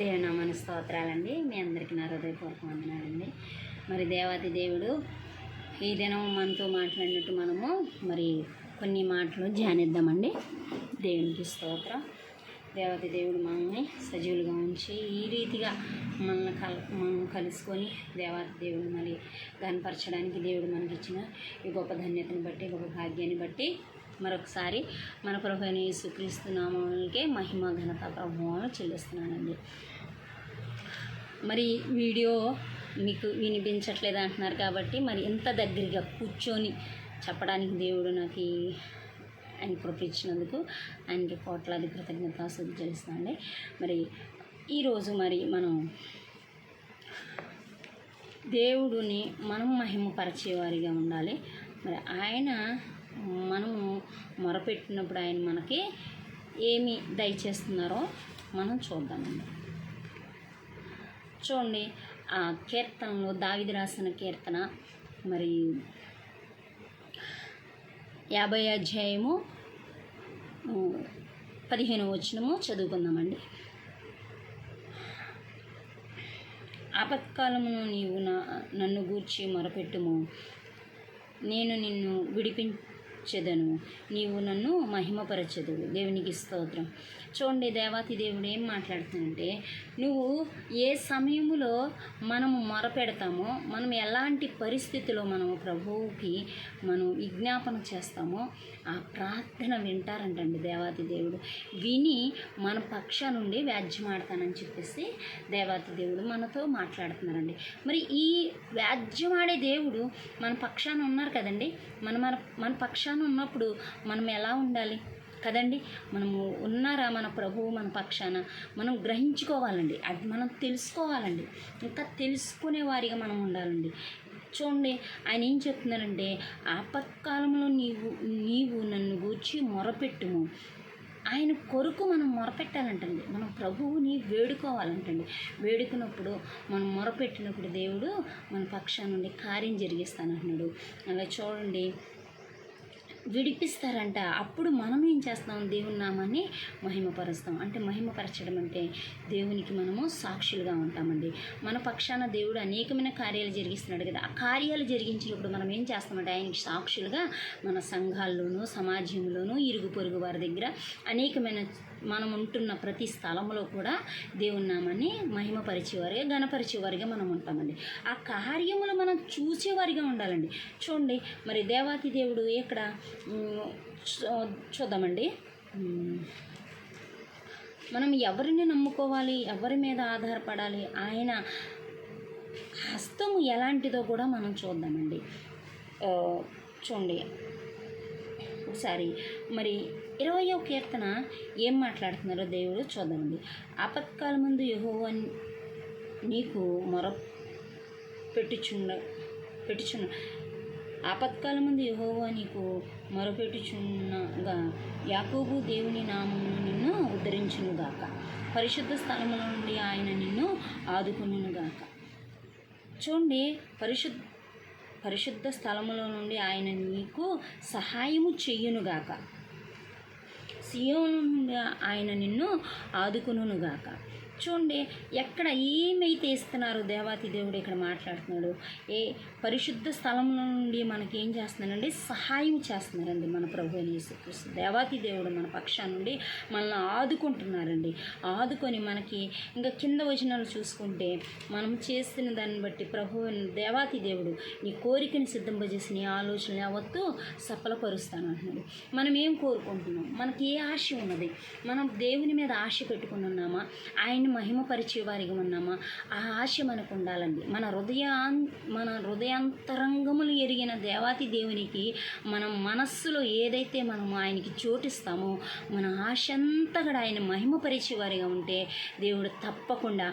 దేవుని నామానికి స్తోత్రాలండి. మీ అందరికీ నా హృదయపూర్వక వందనాలండి. మరి దేవాతి దేవుడు ఈ దినం మనతో మాట్లాడినట్టు మనము మరి కొన్ని మాటలు ధ్యానిద్దామండి. దేవునికి స్తోత్రం. దేవాతి దేవుడు మనల్ని సజీవులుగా ఉంచి ఈ రీతిగా మనం కలుసుకొని దేవాతి దేవుడు మరి గనపరచడానికి దేవుడు మనకిచ్చిన ఈ గొప్ప ధన్యతను బట్టి, గొప్ప భాగ్యాన్ని బట్టి మరొకసారి మన ప్రభువైన యేసుక్రీస్తు నామమునకే మహిమ ఘనత ప్రభువును చెల్లిస్తున్నానండి. మరి వీడియో మీకు వినిపించట్లేదు అంటున్నారు కాబట్టి మరి ఇంత దగ్గరగా కూర్చొని చెప్పడానికి దేవుడు నాకు ఆయన కృప ఇచ్చినందుకు ఆయనకి కోట్లాది కృతజ్ఞతాస్తుతులు చెల్లిస్తున్నానండి. మరి ఈరోజు మరి మనం దేవుడిని మనం మహిమపరిచేవారిగా ఉండాలి. మరి ఆయన మనము మొరపెట్టినప్పుడు ఆయన మనకి ఏమి దయచేస్తున్నారో మనం చూద్దామండి. చూడండి, ఆ కీర్తనలో దావీదు రాసిన కీర్తన మరి 50వ అధ్యాయము 15వ వచనము చదువుకుందామండి. ఆపత్కాలమును నీవు నన్ను గూర్చి మొరపెట్టుము, నేను నిన్ను విడిపించెదను, నీవు నన్ను మహిమపరచెదవు. దేవునికి స్తోత్రం. చూడండి, దేవాతి దేవుడు ఏం మాట్లాడుతుందంటే, నువ్వు ఏ సమయంలో మనము మొరపెడతామో, మనం ఎలాంటి పరిస్థితిలో మనము ప్రభువుకి మనం విజ్ఞాపన చేస్తామో ఆ ప్రార్థన వింటారంటండి దేవాతి దేవుడు. విని మన పక్ష నుండి వ్యాజ్యమాడతానని చెప్పేసి దేవాతి దేవుడు మనతో మాట్లాడుతున్నారండి. మరి ఈ వ్యాజ్యమాడే దేవుడు మన పక్షాన ఉన్నారు కదండి. మన పక్షాన ఉన్నప్పుడు మనం ఎలా ఉండాలి కదండి? మనము ఉన్నారా మన ప్రభువు మన పక్షాన? మనం గ్రహించుకోవాలండి, అది మనం తెలుసుకోవాలండి, ఇంకా తెలుసుకునే వారిగా మనం ఉండాలండి. చూడండి, ఆయన ఏం చెప్తున్నారంటే, ఆపత్కాలంలో నీవు నన్ను గూర్చి మొరపెట్టుము. ఆయన కొరకు మనం మొరపెట్టాలంటండి. మనం ప్రభువుని వేడుకోవాలంటండి. వేడుకున్నప్పుడు మనం మొరపెట్టినప్పుడు దేవుడు మన పక్షాన నుండి కార్యం జరిగిస్తానంటున్నాడు. అలా చూడండి, విడిపిస్తారంట. అప్పుడు మనం ఏం చేస్తాం? దేవుని నామాన్ని మహిమపరుస్తాం. అంటే మహిమపరచడం అంటే దేవునికి మనము సాక్షులుగా ఉంటామండి. మన పక్షాన దేవుడు అనేకమైన కార్యాలు జరిగిస్తున్నాడు కదా. ఆ కార్యాలు జరిగించినప్పుడు మనం ఏం చేస్తామంటే ఆయనకి సాక్షులుగా మన సంఘాల్లోనూ, సమాజంలోనూ, ఇరుగు పొరుగు వారి దగ్గర అనేకమైన మనం ఉంటున్న ప్రతి స్థలంలో కూడా దేవుని నామాన్ని మహిమపరిచేవారిగా, గణపరిచేవారిగా మనం ఉంటామండి. ఆ కార్యములు మనం చూసేవారిగా ఉండాలండి. చూడండి, మరి దేవాతి దేవుడు ఇక్కడ చూద్దామండి. మనం ఎవరిని నమ్ముకోవాలి, ఎవరి మీద ఆధారపడాలి, ఆయన హస్తము ఎలాంటిదో కూడా మనం చూద్దామండి. చూడండి ఒకసారి మరి 20వ కీర్తన ఏం మాట్లాడుతున్నారో దేవుడు చూద్దామండి. ఆపత్కాలం ముందు యెహోవా నీకు పెట్టుచున్న ఆపత్కాలం ముందు యెహోవా నీకు మొరపెట్టుచున్నగా యాకోబు దేవుని నామమును నిన్ను ఉద్ధరించునుగాక. పరిశుద్ధ స్థలముల నుండి ఆయన నిన్ను ఆదుకొనుగాక. చూడండి, పరిశుద్ధ స్థలముల నుండి ఆయన నీకు సహాయము చెయ్యునుగాక. సియోను నుండి ఆయన నిన్ను ఆదుకొనుగాక. చూడండి, ఎక్కడ ఏమైతే ఇస్తున్నారో దేవాతి దేవుడు ఇక్కడ మాట్లాడుతున్నాడు. పరిశుద్ధ స్థలంలో నుండి మనకి ఏం చేస్తున్నారండి? సహాయం చేస్తున్నారండి మన ప్రభువైన యేసుక్రీస్తు. దేవాతి దేవుడు మన పక్షాన నుండి మనల్ని ఆదుకుంటున్నారండి. ఆదుకొని మనకి ఇంకా కింద వచనాలు చూసుకుంటే, మనం చేస్తున్న దాన్ని బట్టి దేవాతి దేవుడు నీ కోరికని సిద్ధింపజేసి నీ ఆలోచనలు యావత్తు సఫలపరుస్తాను అంటున్నాడు. మనం ఏం కోరుకుంటున్నాం? మనకి ఏ ఆశ ఉన్నది? మనం దేవుని మీద ఆశ పెట్టుకుని ఉన్నామా? ఆయన మహిమపరిచే వారిగా ఉన్నామా? ఆ ఆశ మనకు ఉండాలండి. మన హృదయాంతరంగములు ఎరిగిన దేవాతి దేవునికి మనం మనస్సులో ఏదైతే మనం ఆయనకి చోటిస్తామో, మన ఆశ అంతా కూడా ఆయన మహిమపరిచే వారిగా ఉంటే దేవుడు తప్పకుండా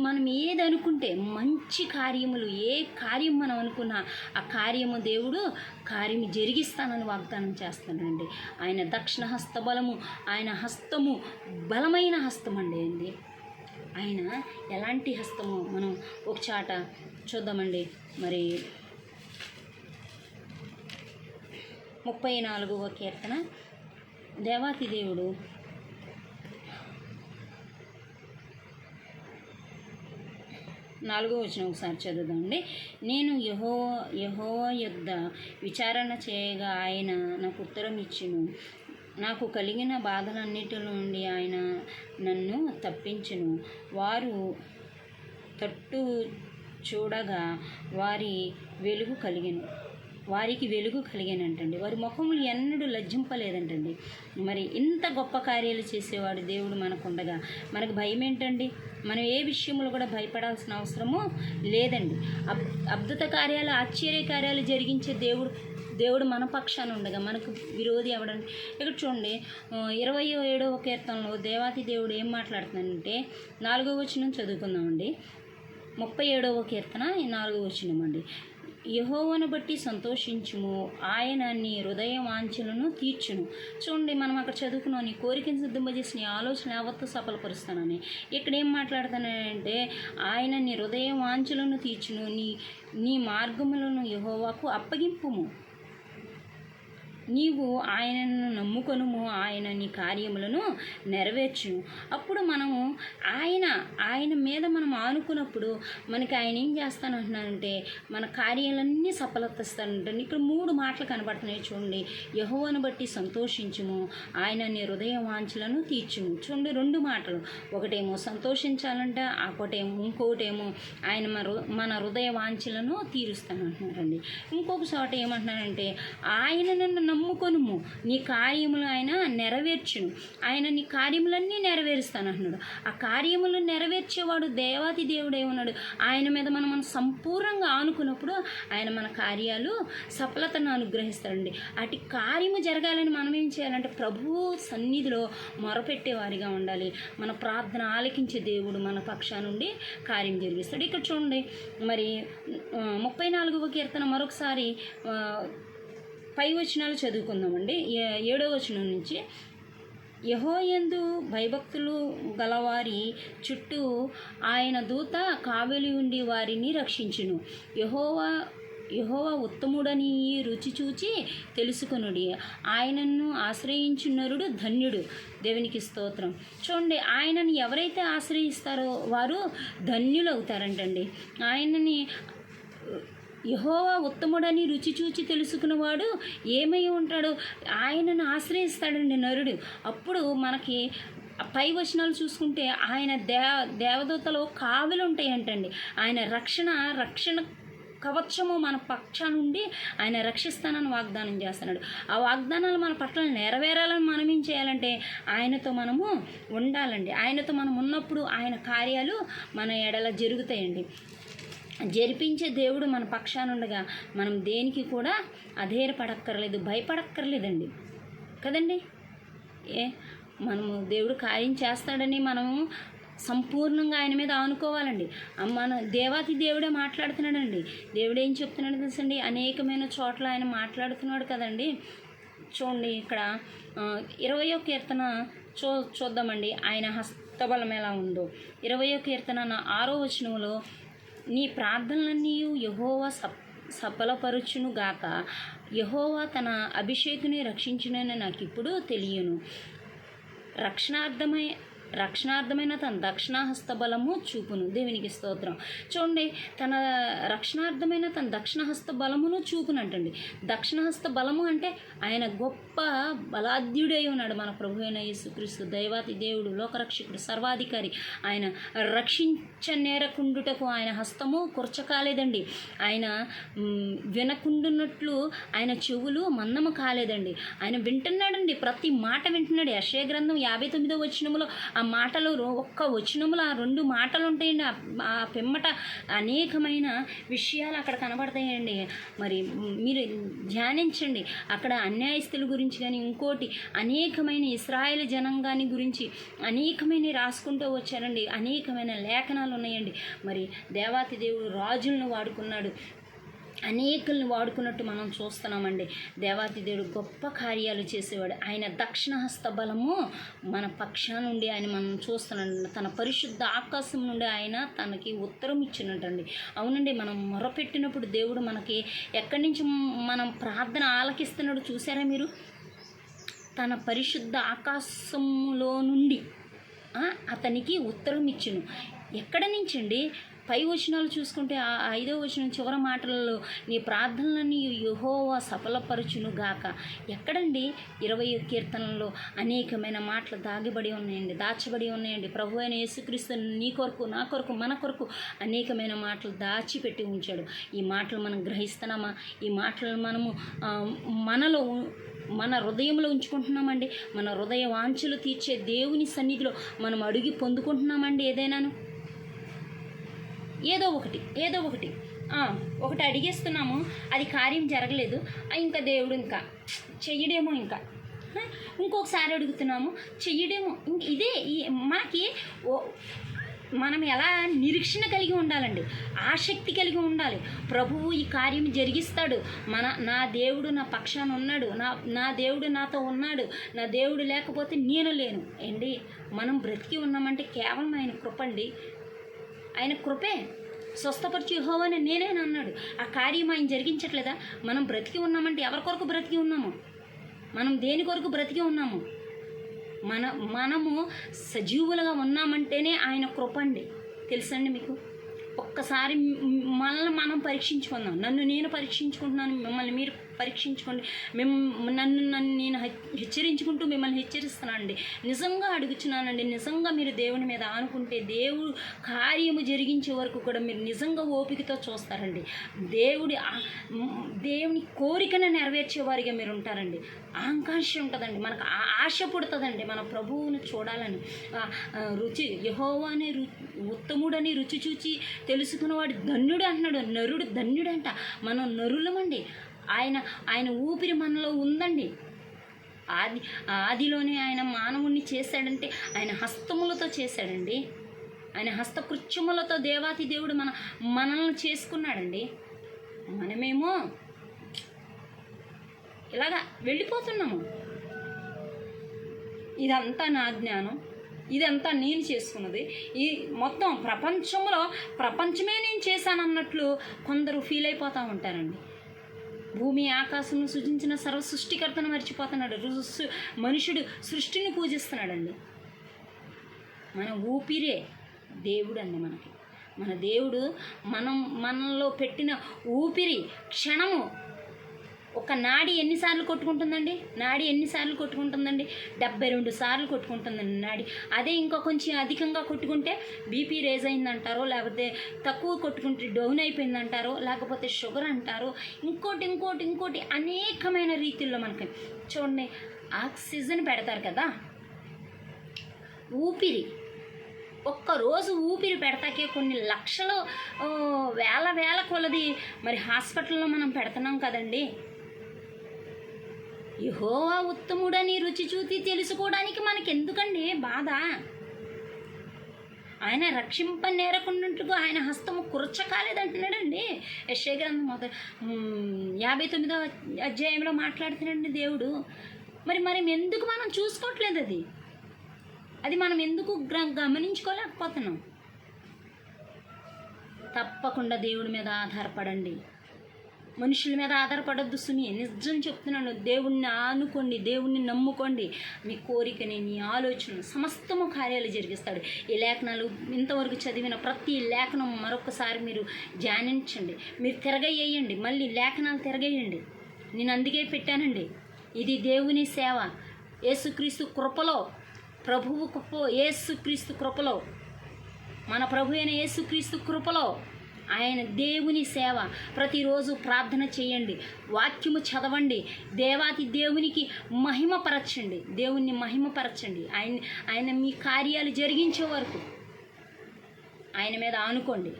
మనం ఏదనుకుంటే మంచి కార్యములు, ఏ కార్యం మనం అనుకున్నా ఆ కార్యము దేవుడు కార్యము జరిగిస్తానని వాగ్దానం చేస్తానండి. ఆయన దక్షిణ హస్త బలము, ఆయన హస్తము బలమైన హస్తం అండి. ఆయన ఎలాంటి హస్తమో మనం ఒక చాట చూద్దామండి. మరి 34వ కీర్తన దేవాతి దేవుడు 4వ వచనం ఒకసారి చదువుదామండి. నేను యెహోవా యొద్ద విచారణ చేయగా ఆయన నాకు ఉత్తరం ఇచ్చును. నాకు కలిగిన బాధలన్నిటి నుండి ఆయన నన్ను తప్పించును. వారు తట్టు చూడగా వారికి వెలుగు కలిగానంటండి. వారి ముఖములు ఎన్నడూ లజ్జింపలేదంటండి. మరి ఇంత గొప్ప కార్యాలు చేసేవాడు దేవుడు మనకుండగా మనకు భయం ఏంటండి? మనం ఏ విషయంలో కూడా భయపడాల్సిన అవసరము లేదండి. అద్భుత కార్యాలు, ఆశ్చర్య కార్యాలు జరిగించే దేవుడు మన పక్షాన ఉండగా మనకు విరోధి అవడండి. ఇక్కడ చూడండి 27వ కీర్తనలో దేవాతి దేవుడు ఏం మాట్లాడుతున్నాడంటే 4వ వచనం చదువుకుందామండి. 37వ కీర్తన 4వ వచనం అండి. యెహోవాను బట్టి సంతోషించుము, ఆయన నీ హృదయ వాంఛలను తీర్చును. చూడండి, మనం అక్కడ చదువుకున్నాం, నీ కోరికను సిద్ధింపజేసి నీ ఆలోచన యావత్తు సఫలపరుస్తానని. ఇక్కడ ఏం మాట్లాడుతానంటే ఆయన నీ హృదయ వాంఛలను తీర్చును, నీ మార్గములను యెహోవాకు అప్పగింపుము. నీవు ఆయనను నమ్ముకొనుము, ఆయన నీ కార్యములను నెరవేర్చును. అప్పుడు మనము ఆయన మీద మనం ఆనుకున్నప్పుడు మనకి ఆయన ఏం చేస్తానంటున్నానంటే మన కార్యాలన్నీ సఫలతిస్తానంటే. ఇక్కడ 3 మాటలు కనబడుతున్నాయి చూడండి. యెహోవాను బట్టి సంతోషించుము, ఆయన నీ హృదయ వాంఛలను తీర్చుము. చూడండి, 2 మాటలు. ఒకటేమో సంతోషించాలంట, ఇంకొకటేమో ఆయన మన హృదయ వాంఛలను తీరుస్తానంటున్నారండి. ఇంకొక చోట ఏమంటున్నానంటే ఆయన నన్ను నమ్ముకొనుము, నీ కార్యములు ఆయన నెరవేర్చును. ఆయన నీ కార్యములన్నీ నెరవేరుస్తానంటున్నాడు. ఆ కార్యములు నెరవేర్చేవాడు దేవాతి దేవుడే ఉన్నాడు. ఆయన మీద మనం సంపూర్ణంగా ఆనుకున్నప్పుడు ఆయన మన కార్యాలు సఫలతను అనుగ్రహిస్తాడండి. అటు కార్యము జరగాలని మనం ఏం చేయాలంటే ప్రభువు సన్నిధిలో మొరపెట్టేవారిగా ఉండాలి. మన ప్రార్థన ఆలకించే దేవుడు మన పక్షా నుండి కార్యం జరిగిస్తాడు. ఇక్కడ చూడండి, మరి 34వ కీర్తన మరొకసారి పై వచనాలు చదువుకుందామండి. 7వ వచనం నుంచి. యెహోవాయందు భయభక్తులు గలవారి చుట్టూ ఆయన దూత కావలి ఉండి వారిని రక్షించును. యెహోవా ఉత్తముడని రుచి చూచి తెలుసుకొనుడి, ఆయనను ఆశ్రయించున్నరుడు ధన్యుడు. దేవునికి స్తోత్రం. చూడండి, ఆయనని ఎవరైతే ఆశ్రయిస్తారో వారు ధన్యులు అవుతారంటండి. ఆయనని యెహోవా ఉత్తముడని రుచి చూచి తెలుసుకున్నవాడు ఏమై ఉంటాడు? ఆయనను ఆశ్రయిస్తాడండి నరుడు. అప్పుడు మనకి పై వచనాలు చూసుకుంటే ఆయన దేవదూతలు కావలి ఉంటాయంటండి. ఆయన రక్షణ కవచము మన పక్ష నుండి ఆయన రక్షిస్తానని వాగ్దానం చేస్తున్నాడు. ఆ వాగ్దానాలు మన పట్ల నెరవేరాలని మనం ఏం చేయాలంటే ఆయనతో మనము ఉండాలండి. ఆయనతో మనం ఉన్నప్పుడు ఆయన కార్యాలు మన ఎడల జరుగుతాయండి. జరిపించే దేవుడు మన పక్షానుండగా మనం దేనికి కూడా అధైర్యపడక్కర్లేదు, భయపడక్కర్లేదండి కదండి. మనము దేవుడు కార్యం చేస్తాడని మనము సంపూర్ణంగా ఆయన మీద ఆనుకోవాలండి. మన దేవాతి దేవుడే మాట్లాడుతున్నాడండి. దేవుడు ఏం చెప్తున్నాడు తెలుసండి? అనేకమైన చోట్ల ఆయన మాట్లాడుతున్నాడు కదండి. చూడండి, ఇక్కడ 20వ కీర్తన చూద్దామండి. ఆయన హస్తబలం ఎలా ఉందో. 20వ కీర్తన 6వ వచనంలో నీ ప్రార్థనలన్నీ యెహోవా సఫలపరచును గాక, యెహోవా తన అభిషేకుని రక్షించునని నాకు ఇప్పుడు తెలియను. రక్షణార్థమైన తన దక్షిణహస్త బలము చూపును. దేవునికి స్తోత్రం. చూడండి, తన రక్షణార్థమైన తన దక్షిణహస్త బలమును చూపునంటండి. దక్షిణహస్త బలము అంటే ఆయన గొప్ప బలాధ్యుడై ఉన్నాడు. మన ప్రభు అయిన యేసుక్రీస్తు దైవాతి దేవుడు, లోకరక్షకుడు, సర్వాధికారి. ఆయన రక్షించనేరకుండుటకు ఆయన హస్తము కుర్చకాలేదండి. ఆయన వినకుండున్నట్లు ఆయన చెవులు మందము కాలేదండి. ఆయన వింటున్నాడండి, ప్రతి మాట వింటున్నాడు. యెషయా గ్రంథం 59వ వచనములో ఆ మాటలు ఒక్క వచనములు ఆ 2 మాటలు ఉంటాయండి. ఆ పిమ్మట అనేకమైన విషయాలు అక్కడ కనబడతాయండి. మరి మీరు ధ్యానించండి. అక్కడ అన్యాయస్తుల గురించి కానీ ఇంకోటి అనేకమైన ఇశ్రాయేలు జనాంగాన్ని గురించి అనేకమైన రాసుకుంటూ వచ్చారండి. అనేకమైన లేఖనాలు ఉన్నాయండి. మరి దేవాతి దేవుడు రాజులను వాడుకున్నాడు, అనేకుల్ని వాడుకున్నట్టు మనం చూస్తున్నామండి. దేవాతి దేవుడు గొప్ప కార్యాలు చేసేవాడు. ఆయన దక్షిణహస్త బలము మన పక్షా నుండి ఆయన మనం చూస్తున్నాడు. తన పరిశుద్ధ ఆకాశం నుండి ఆయన తనకి ఉత్తరం ఇచ్చినట్టండి. అవునండి, మనం మొరపెట్టినప్పుడు దేవుడు మనకి ఎక్కడి నుంచి మనం ప్రార్థన ఆలకిస్తున్నాడు చూసారా మీరు? తన పరిశుద్ధ ఆకాశంలో నుండి అతనికి ఉత్తరం ఇచ్చును. ఎక్కడి నుంచి అండి? పై వచనాలు చూసుకుంటే ఆ 5వ వచనం చివరి మాటలలో నీ ప్రార్థనలని యెహోవా సఫలపరచును గాక. ఎక్కడండి 20వ కీర్తనలో అనేకమైన మాటలు దాగిబడి ఉన్నాయండి, దాచబడి ఉన్నాయండి. ప్రభు అయిన యేసుక్రీస్తు నీ కొరకు, నా కొరకు, మన కొరకు అనేకమైన మాటలు దాచిపెట్టి ఉంచాడు. ఈ మాటలు మనం గ్రహిస్తున్నామా? ఈ మాటలు మనము మనలో మన హృదయంలో ఉంచుకుంటున్నామండి? మన హృదయ వాంఛలు తీర్చే దేవుని సన్నిధిలో మనం అడిగి పొందుకుంటున్నామండి? ఏదైనాను ఏదో ఒకటి ఒకటి అడిగేస్తున్నాము, అది కార్యం జరగలేదు, ఇంకా దేవుడు ఇంకా చెయ్యడేమో, ఇంకొకసారి అడుగుతున్నాము, చెయ్యడేమో. ఇదే మనకి మనం ఎలా నిరీక్షణ కలిగి ఉండాలండి, ఆసక్తి కలిగి ఉండాలి. ప్రభువు ఈ కార్యం జరిగిస్తాడు, నా దేవుడు నా పక్షాన ఉన్నాడు, నా దేవుడు నాతో ఉన్నాడు, నా దేవుడు లేకపోతే నేను లేను అండి. మనం బ్రతికి ఉన్నామంటే కేవలం ఆయన కృప అండి, ఆయన కృపే. స్వస్థపరిచి యెహోవానే నేనేనా అన్నాడు. ఆ కార్యం ఆయన జరిగించట్లేదా? మనం బ్రతికి ఉన్నామంటే ఎవరి కొరకు బ్రతికి ఉన్నాము? మనం దేని కొరకు బ్రతికి ఉన్నాము? మనము సజీవులుగా ఉన్నామంటేనే ఆయన కృప అండి. తెలుసండి మీకు? ఒక్కసారి మనల్ని మనం పరీక్షించుకుందాం. నన్ను నేను పరీక్షించుకుంటున్నాను, మిమ్మల్ని మీరు పరీక్షించుకోండి. నన్ను నేను హెచ్చరించుకుంటూ మిమ్మల్ని హెచ్చరిస్తున్నానండి. నిజంగా అడుగుతున్నానండి, నిజంగా మీరు దేవుని మీద ఆనుకుంటే దేవుడు కార్యము జరిగించే వరకు కూడా మీరు నిజంగా ఓపికతో చూస్తారండి. దేవుని కోరికను నెరవేర్చేవారిగా మీరు ఉంటారండి. ఆకాంక్ష ఉంటుందండి, మనకు ఆశ పుడుతుందండి మన ప్రభువును చూడాలని. యెహోవా అనే ఉత్తముడని రుచి చూచి తెలుసుకున్నవాడు ధన్యుడు అంటున్నాడు. నరుడు ధన్యుడంట. మనం నరులమండి. ఆయన ఊపిరి మనలో ఉందండి. ఆదిలోనే ఆయన మానవుణ్ణి చేశాడంటే ఆయన హస్తములతో చేశాడండి. ఆయన హస్తకృత్యములతో దేవాతి దేవుడు మనల్ని చేసుకున్నాడండి. మనమేమో ఇలాగా వెళ్ళిపోతున్నాము. ఇదంతా నా జ్ఞానం, ఇదంతా నేను చేసుకున్నది, ఈ మొత్తం ప్రపంచమే నేను చేశానన్నట్లు కొందరు ఫీల్ అయిపోతూ ఉంటారండి. భూమి ఆకాశం సృజించిన సర్వ సృష్టికర్తను మర్చిపోతున్నాడు. మనుషుడు సృష్టిని పూజిస్తున్నాడండి. మన ఊపిరే దేవుడు అండి. మన దేవుడు మనలో పెట్టిన ఊపిరి క్షణము ఒక నాడి ఎన్నిసార్లు కొట్టుకుంటుందండి? 72 సార్లు కొట్టుకుంటుందండి నాడి. అదే ఇంకా కొంచెం అధికంగా కొట్టుకుంటే బీపీ రేజ్ అయిందంటారో, లేకపోతే తక్కువ కొట్టుకుంటే డౌన్ అయిపోయిందంటారో, లేకపోతే షుగర్ అంటారో, ఇంకోటి అనేకమైన రీతిల్లో మనకి చూడండి. ఆక్సిజన్ పెడతారు కదా, ఊపిరి ఒక్కరోజు ఊపిరి పెడతాకే కొన్ని లక్షలు వేల కొలది మరి హాస్పిటల్లో మనం పెడుతున్నాం కదండి. యెహోవా ఉత్తముడని రుచి చూసి తెలుసుకోవడానికి మనకి ఎందుకండి బాధ? ఆయన రక్షింపనేరకుండాట్టుగా ఆయన హస్తము కురచకాలేదంటున్నాడండి. యెషయా గ్రంథం 59వ అధ్యాయంలో మాట్లాడుతున్నాడండి దేవుడు. మరి ఎందుకు మనం చూసుకోవట్లేదు? అది మనం ఎందుకు గమనించుకోలేకపోతున్నాం? తప్పకుండా దేవుడి మీద ఆధారపడండి, మనుషుల మీద ఆధారపడద్దు. నిజం చెప్తున్నాను. దేవుణ్ణి ఆనుకోండి, దేవుణ్ణి నమ్ముకోండి. మీ కోరికని, నీ ఆలోచన సమస్తము కార్యాలు జరిగిస్తాడు. ఈ లేఖనాలు ఇంతవరకు చదివిన ప్రతి లేఖనం మరొకసారి మీరు ధ్యానించండి, మీరు తిరగేయండి, మళ్ళీ లేఖనాలు తిరగేయండి. నేను అందుకే పెట్టానండి. ఇది దేవుని సేవ. యేసుక్రీస్తు కృపలో, ప్రభువు కృప, యేసుక్రీస్తు కృపలో, మన ప్రభు అయిన యేసుక్రీస్తు కృపలో ఆయన దేవుని సేవ. ప్రతిరోజు ప్రార్థన చేయండి, వాక్యము చదవండి, దేవాతి దేవునికి మహిమపరచండి, దేవుణ్ణి మహిమపరచండి. ఆయన మీ కార్యాలు జరిగించే వరకు ఆయన మీద ఆనుకోండి.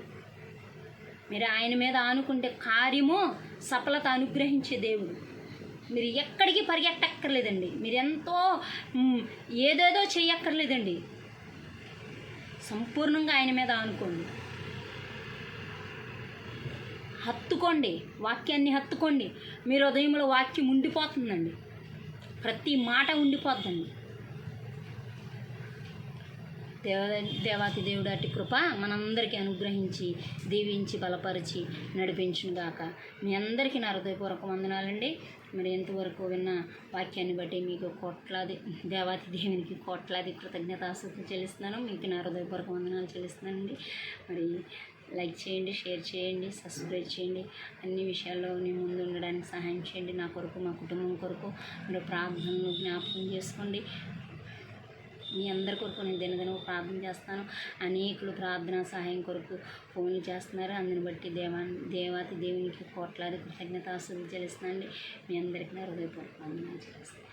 మీరు ఆయన మీద ఆనుకుంటే కార్యము సఫలత అనుగ్రహించే దేవుడు. మీరు ఎక్కడికి పరిగెట్టక్కర్లేదండి, మీరు ఎంతో ఏదేదో చేయక్కర్లేదండి. సంపూర్ణంగా ఆయన మీద ఆనుకోండి, హత్తుకోండి, వాక్యాన్ని హత్తుకోండి. మీ హృదయంలో వాక్యం ఉండిపోతుందండి, ప్రతి మాట ఉండిపోతుందండి. దేవాతి దేవుడు అట్టి కృప మనందరికీ అనుగ్రహించి, దీవించి, బలపరిచి నడిపించునుగాక. మీ అందరికీ నా హృదయపూర్వక వందనాలండి. మరి ఎంతవరకు విన్న వాక్యాన్ని బట్టి మీకు దేవాతి దేవునికి కోట్లాది కృతజ్ఞతాస్తుతులు చెల్లిస్తున్నాను. మీకు నా హృదయపూర్వక వందనాలు చెల్లిస్తున్నానండి. మరి లైక్ చేయండి, షేర్ చేయండి, సబ్స్క్రైబ్ చేయండి. అన్ని విషయాల్లో నేను ముందు ఉండడానికి సహాయం చేయండి. నా కొరకు, మా కుటుంబం కొరకు మీరు ప్రార్థనలు జ్ఞాపకం చేసుకోండి. మీ అందరి కొరకు నేను దినదినం ప్రార్థన చేస్తాను. అనేకులు ప్రార్థన సహాయం కొరకు ఫోన్లు చేస్తున్నారు. అందుని బట్టి దేవాతి దేవునికి కోట్లాది కృతజ్ఞతాస్తుతులు చెల్లిస్తున్నానండి. మీ అందరికీ నా హృదయపూర్వక వందనాలు చేస్తాను.